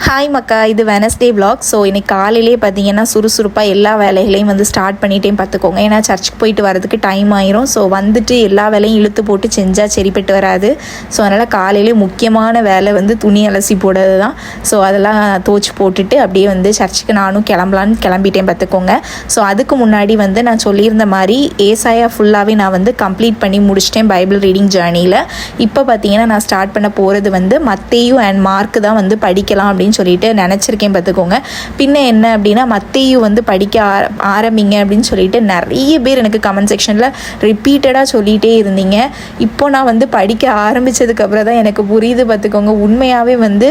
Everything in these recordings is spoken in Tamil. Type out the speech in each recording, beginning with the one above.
ஹாய் மக்கா, இது வெனஸ்டே vlog. ஸோ இன்றைக்கி காலையிலே பார்த்தீங்கன்னா சுறுசுறுப்பாக எல்லா வேலைகளையும் வந்து ஸ்டார்ட் பண்ணிட்டேன் பார்த்துக்கோங்க. ஏன்னா சர்ச்சுக்கு போயிட்டு வரதுக்கு டைம் ஆயிரும். ஸோ வந்துட்டு எல்லா வேலையும் இழுத்து போட்டு செஞ்சால் சரிப்பட்டு வராது. ஸோ அதனால் காலையிலே முக்கியமான வேலை வந்து துணி அலசி போடுறது தான். ஸோ அதெல்லாம் துவச்சி போட்டுட்டு அப்படியே வந்து சர்ச்சுக்கு நானும் கிளம்பிட்டேன் பார்த்துக்கோங்க. ஸோ அதுக்கு முன்னாடி வந்து நான் சொல்லியிருந்த மாதிரி ஏசாயா ஃபுல்லாகவே நான் வந்து கம்ப்ளீட் பண்ணி முடிச்சிட்டேன் பைபிள் ரீடிங் ஜேர்னியில். இப்போ பார்த்தீங்கன்னா நான் ஸ்டார்ட் பண்ண போகிறது வந்து மத்தேயு அண்ட் மார்க்கு தான் வந்து படிக்கலாம் அப்படின்னு சொல்லிட்டு நினச்சிருக்கேன் பார்த்துக்கோங்க. பின்ன என்ன அப்படின்னா மத்தேயு வந்து படிக்க ஆரம்பிங்க அப்படின்னு சொல்லிட்டு நிறைய பேர் எனக்கு கமெண்ட் செக்ஷனில் ரிப்பீட்டடாக சொல்லிகிட்டே இருந்தீங்க. இப்போ நான் வந்து படிக்க ஆரம்பித்ததுக்கப்புறம் தான் எனக்கு புரியுது பார்த்துக்கோங்க. உண்மையாகவே வந்து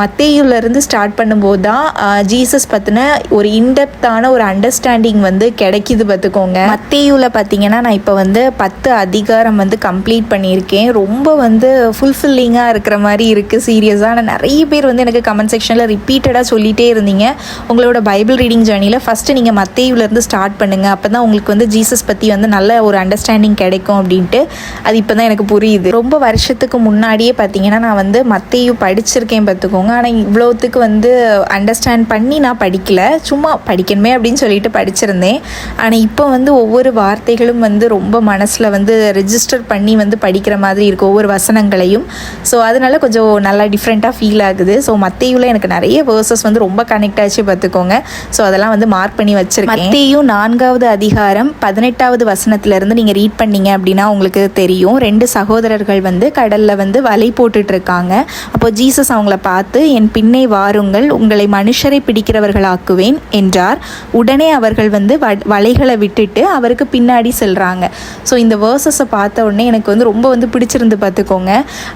மத்தேயுலேருந்து ஸ்டார்ட் பண்ணும்போது தான் ஜீசஸ் பற்றின ஒரு இன்டெப்த்தான ஒரு அண்டர்ஸ்டாண்டிங் வந்து கிடைக்கிது பார்த்துக்கோங்க. மத்தேயுவில் பார்த்தீங்கன்னா நான் இப்போ வந்து 10 அதிகாரம் வந்து கம்ப்ளீட் பண்ணியிருக்கேன். ரொம்ப வந்து ஃபுல்ஃபில்லிங்காக இருக்கிற மாதிரி இருக்குது சீரியஸாக. ஆனால் நிறைய பேர் வந்து எனக்கு கமெண்ட் செக்ஷனில் ரிப்பீட்டடாக சொல்லிகிட்டே இருந்தீங்க, உங்களோட பைபிள் ரீடிங் ஜேர்னியில் ஃபஸ்ட்டு நீங்கள் மத்தேயுலேருந்து ஸ்டார்ட் பண்ணுங்கள், அப்போ தான் உங்களுக்கு வந்து ஜீசஸ் பற்றி வந்து நல்ல ஒரு அண்டர்ஸ்டாண்டிங் கிடைக்கும் அப்படின்ட்டு. அது இப்போ தான் எனக்கு புரியுது. ரொம்ப வருஷத்துக்கு முன்னாடியே பார்த்தீங்கன்னா நான் வந்து மத்தேயு படிச்சிருக்கேன் பார்த்துக்கோங்க. ஆனால் இவ்வளோத்துக்கு வந்து அண்டர்ஸ்டாண்ட் பண்ணி நான் படிக்கல, சும்மா படிக்கணுமே அப்படின்னு சொல்லிட்டு படிச்சிருந்தேன். ஆனால் இப்போ வந்து ஒவ்வொரு வார்த்தைகளும் வந்து ரொம்ப மனசில் வந்து ரெஜிஸ்டர் பண்ணி வந்து படிக்கிற மாதிரி இருக்குது ஒவ்வொரு வசனங்களையும். ஸோ அதனால கொஞ்சம் நல்லா டிஃப்ரெண்ட்டாக ஃபீல் ஆகுது. ஸோ மத்தேயுவில் எனக்கு நிறைய வேர்சஸ் வந்து ரொம்ப கனெக்ட் ஆச்சு பார்த்துக்கோங்க. ஸோ அதெல்லாம் வந்து மார்க் பண்ணி வச்சிருக்கேன். மத்தேயு 4வது அதிகாரம் 18வது வசனத்திலிருந்து நீங்கள் ரீட் பண்ணீங்க அப்படின்னா உங்களுக்கு தெரியும். 2 சகோதரர்கள் வந்து கடலில் வந்து வலை போட்டுட்டு இருக்காங்க. அப்போ ஜீசஸ் அவங்கள பார்த்து, என் பின்னே வாருங்கள், உங்களை மனுஷரை பிடிக்கிறவர்களாக்குவேன் என்றார். உடனே அவர்கள் வந்து வலைகளை விட்டுட்டு அவருக்கு பின்னாடி செல்றாங்க. ஸோ இந்த வேர்சஸை பார்த்த உடனே எனக்கு வந்து ரொம்ப வந்து பிடிச்சிருந்து பார்த்துக்கோங்க.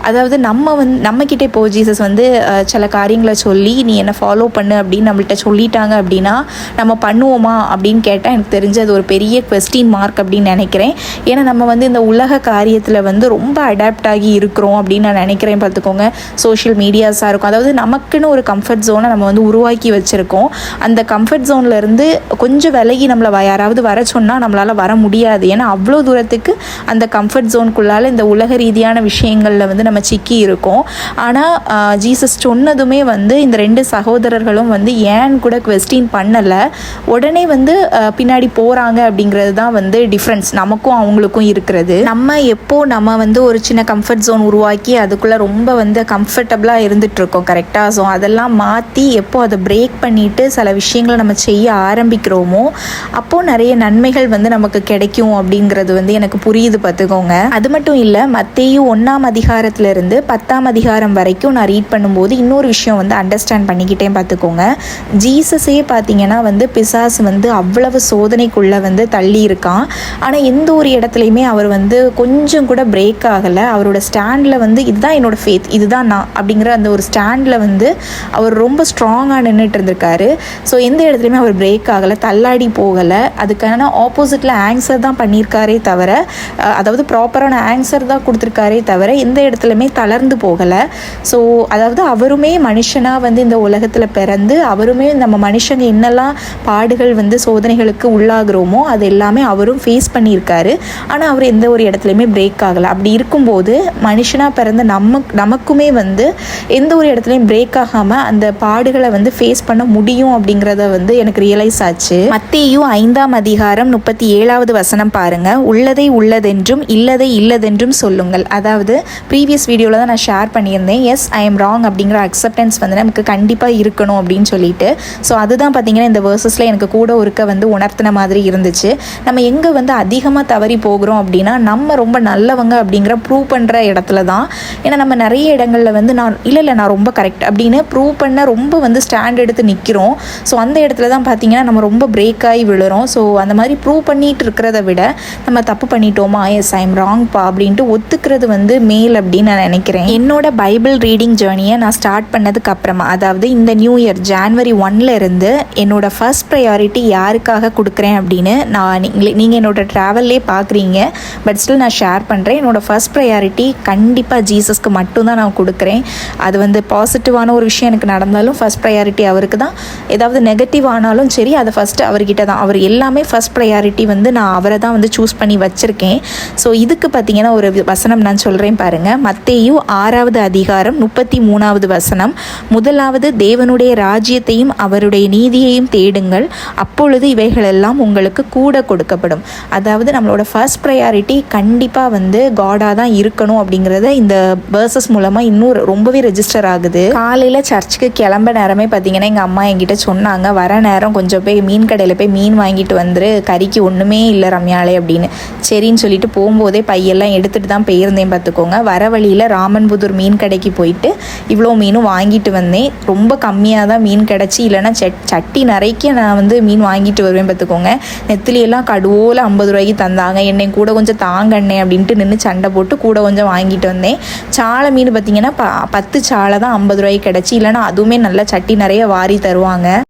அதாவது நம்மக்கிட்டே இப்போ ஜீசஸ் வந்து சில காரியங்களை சொல்லி நீ என்னை ஃபாலோ பண்ணு அப்படின்னு நம்மள்கிட்ட சொல்லிட்டாங்க அப்படின்னா நம்ம பண்ணுவோமா அப்படின்னு கேட்டால் எனக்கு தெரிஞ்சு அது ஒரு பெரிய குவெஸ்டின் மார்க் அப்படின்னு நினைக்கிறேன். ஏன்னா நம்ம வந்து இந்த உலக காரியத்தில் வந்து ரொம்ப அடாப்ட் ஆகி இருக்கிறோம் அப்படின்னு நான் நினைக்கிறேன் பார்த்துக்கோங்க. சோஷியல் மீடியாஸாக இருக்கும், அதாவது நமக்குன்னு ஒரு கம்ஃபர்ட் ஜோனை நம்ம வந்து உருவாக்கி வச்சுருக்கோம். அந்த கம்ஃபர்ட் ஜோன்லேருந்து கொஞ்சம் விலகி நம்மளை யாராவது வர சொன்னால் நம்மளால் வர முடியாது. ஏன்னா அவ்வளோ தூரத்துக்கு அந்த கம்ஃபர்ட் ஜோனுக்குள்ளால் இந்த உலக ரீதியான விஷயங்களில் வந்து நம்ம சிக்கி இருக்கோம். ஆனால் ஜீசஸ் சொன்னதுமே வந்து இந்த 2 சகோதரர்களும் வந்து ஏன் கூட குவெஸ்டின் பண்ணலை, உடனே வந்து பின்னாடி போகிறாங்க அப்படிங்கிறது தான் வந்து டிஃப்ரென்ஸ் நமக்கும் அவங்களுக்கும் இருக்கிறது. நம்ம வந்து ஒரு சின்ன கம்ஃபர்ட் ஜோன் உருவாக்கி அதுக்குள்ளே ரொம்ப வந்து கம்ஃபர்டபுளாக இருந்துகிட்ருக்கோம் கரெக்டாக. ஸோ அதெல்லாம் மாற்றி எப்போ அதை பிரேக் பண்ணிவிட்டு சில விஷயங்களை நம்ம செய்ய ஆரம்பிக்கிறோமோ அப்போது நிறைய நன்மைகள் வந்து நமக்கு கிடைக்கும் அப்படிங்கிறது வந்து எனக்கு புரியுது பார்த்துக்கோங்க. அது மட்டும் இல்லை, மத்தேயு 1ஆம் அதிகாரத்திலிருந்து 10ஆம் அதிகாரம் வரைக்கும் நான் ரீட் பண்ணும்போது இன்னொரு விஷயம் வந்து அண்டர்ஸ்டாண்ட் பண்ணிக்கிட்டேன் பார்த்துக்கோங்க. ஜீசஸே பார்த்தீங்கன்னா வந்து பிசாசு வந்து அவ்வளவு சோதனைக்குள்ளே வந்து தள்ளி இருக்கான். ஆனால் எந்த ஒரு இடத்துலையுமே அவர் வந்து கொஞ்சம் கூட பிரேக் ஆகலை. அவரோட ஸ்டாண்டில் வந்து இதுதான் என்னோட ஃபேத், இதுதான் நான் அப்படிங்கிற அந்த ஒரு ஸ்டாண்டில் வந்து அவர் ரொம்ப ஸ்ட்ராங்காக நின்றுட்டு இருந்திருக்காரு. ஸோ எந்த இடத்துலையுமே அவர் பிரேக் ஆகலை, தள்ளாடி போகலை. அதுக்கான ஆப்போசிட்டில் ஆன்சர் தான் பண்ணியிருக்காரே தவிர, அதாவது ப்ராப்பரான ஆன்சர் தான் கொடுத்துருக்காரே தவிர எந்த இடத்துலையுமே தளர்ந்து போகலை. ஸோ அதாவது அவருமே மனுஷனாக வந்து இந்த உலகத்தில் பிறந்து அவருமே நம்ம மனுஷங்க என்னெல்லாம் பாடுகள் வந்து சோதனைகளுக்கு உள்ளாகிறோமோ அது எல்லாமே அவரும் ஃபேஸ் பண்ணியிருக்காரு. ஆனால் அவர் எந்த ஒரு இடத்துலையுமே பிரேக் ஆகலை. அப்படி இருக்கும்போது மனுஷனாக பிறந்த நமக்குமே வந்து எந்த ஒரு இடத்துலையும் பிரேக் ஆகாமல் அந்த பாடுகளை வந்து ஃபேஸ் பண்ண முடியும் அப்படிங்கிறத வந்து எனக்கு ரியலைஸ் ஆச்சு. மத்தேயு 5ஆம் அதிகாரம் 37வது வசனம் பாருங்க. உள்ளதை உள்ளதென்றும் இல்லதை இல்லதென்றும் சொல்லுங்கள். அதாவது ப்ரீவியஸ் வீடியோவில் தான் நான் ஷேர் பண்ணியிருந்தேன், எஸ் ஐ எம் ராங் அப்படிங்கிற அக்செப்டன்ஸ் வந்து நமக்கு கண்டிப்பாக இருக்கணும் அப்படின்னு சொல்லிட்டு. ஸோ அதுதான் பார்த்தீங்கன்னா இந்த வேர்சஸில் எனக்கு கூட ஒருக்க வந்து உணர்த்தின மாதிரி இருந்துச்சு. நம்ம எங்கே வந்து அதிகமாக தவறி போகிறோம் அப்படின்னா நம்ம ரொம்ப நல்லவங்க அப்படிங்கிற ப்ரூவ் பண்ணுற இடத்துல தான். ஏன்னா நம்ம நிறைய இடங்களில் வந்து நான் ரொம்ப கரெக்ட் அப்படின்னு ப்ரூவ் பண்ண ரொம்ப வந்து ஸ்டாண்ட் எடுத்து நிற்கிறோம். ஸோ அந்த இடத்துல தான் பார்த்தீங்கன்னா நம்ம ரொம்ப பிரேக் ஆகி விழுறோம். ஸோ அந்த மாதிரி ப்ரூவ் பண்ணிட்டு இருக்கிறத விட நம்ம தப்பு பண்ணிட்டோமா, எஸ் ஐ எம் ராங்ப்பா அப்படின்ட்டு ஒத்துக்கிறது வந்து மேல் அப்படின்னு நான் நினைக்கிறேன். என்னோட பைபிள் ரீடிங் ஜேர்னியை நான் ஸ்டார்ட் பண்ணதுக்கு அப்புறமா, அதாவது இந்த நியூ இயர் ஜான்வரி 1 இருந்து என்னோட ஃபர்ஸ்ட் ப்ரையாரிட்டி யாருக்காக கொடுக்குறேன் அப்படின்னு நீங்கள் என்னோட ட்ராவல்லே பார்க்குறீங்க. பட் ஸ்டில் நான் ஷேர் பண்ணுறேன். என்னோடய ஃபர்ஸ்ட் ப்ரையாரிட்டி கண்டிப்பாக ஜீசஸ்க்கு மட்டும்தான் நான் கொடுக்குறேன். அது வந்து பாசிட்டிவான ஒரு விஷயம் எனக்கு நடந்தாலும் ஃபர்ஸ்ட் ப்ரையாரிட்டி அவருக்கு தான். ஏதாவது நெகட்டிவ் ஆனாலும் சரி அதை ஃபஸ்ட்டு அவர்கிட்ட தான். அவர் எல்லாமே ஃபர்ஸ்ட் ப்ரையாரிட்டி வந்து நான் அவரை தான் வந்து சூஸ் பண்ணி வச்சுருக்கேன். ஸோ இதுக்கு பார்த்தீங்கன்னா ஒரு வசனம் நான் சொல்கிறேன் பாருங்கள். மத்தேயு 6வது அதிகாரம் 33வது வசனம். முதலாவது தேவனுடைய ராஜ்யத்தையும் அவருடைய நீதியையும் தேடுங்கள், அப்பொழுது இவைகளெல்லாம் உங்களுக்கு கூட கொடுக்கப்படும். அதாவது நம்மளோட ஃபர்ஸ்ட் ப்ரையாரிட்டி கண்டிப்பாக வந்து காடாக தான் இருக்கணும் அப்படிங்கிறத இந்த வேர்சஸ் மூலமாக இன்னும் ரொம்பவே ரெஜிஸ்டர் ஆகுது. காலையில் சர்ச்சுக்கு கிளம்ப நேரமே பார்த்தீங்கன்னா எங்கள் அம்மா என்கிட்ட சொன்னாங்க, வர நேரம் கொஞ்சம் போய் மீன் கடையில் போய் மீன் வாங்கிட்டு வந்துரு, கறிக்கு ஒன்றுமே இல்லை ரம்யாலே அப்படின்னு. சரின்னு சொல்லிட்டு போகும்போதே பையெல்லாம் எடுத்துகிட்டு தான் போயிருந்தேன் பார்த்துக்கோங்க. வர வழியில் ராமன்புதூர் மீன் கடைக்கு போயிட்டு இவ்வளோ மீனும் வாங்கிட்டு வந்தேன். ரொம்ப கம்மியாக தான் மீன் கிடச்சி, இல்லைன்னா சட்டி நிறைக்க நான் வந்து மீன் வாங்கிட்டு வருவேன் பார்த்துக்கோங்க. நெத்திலியெல்லாம் கடுவோல 50 ரூபாய்க்கு தந்தாங்க. என்னை கூட கொஞ்சம் தாங்கண்ணே அப்படின்ட்டு நின்று சண்டை போட்டு கூட கொஞ்சம் வாங்கிட்டு வந்தேன். சாலை மீன் பார்த்திங்கன்னா 10 சாலை தான் 50 ரூபாய்க்கு கிடச்சி, இல்லைன்னா அதுவுமே நல்லா சட்டி நிறைய வாரி தருவாங்க.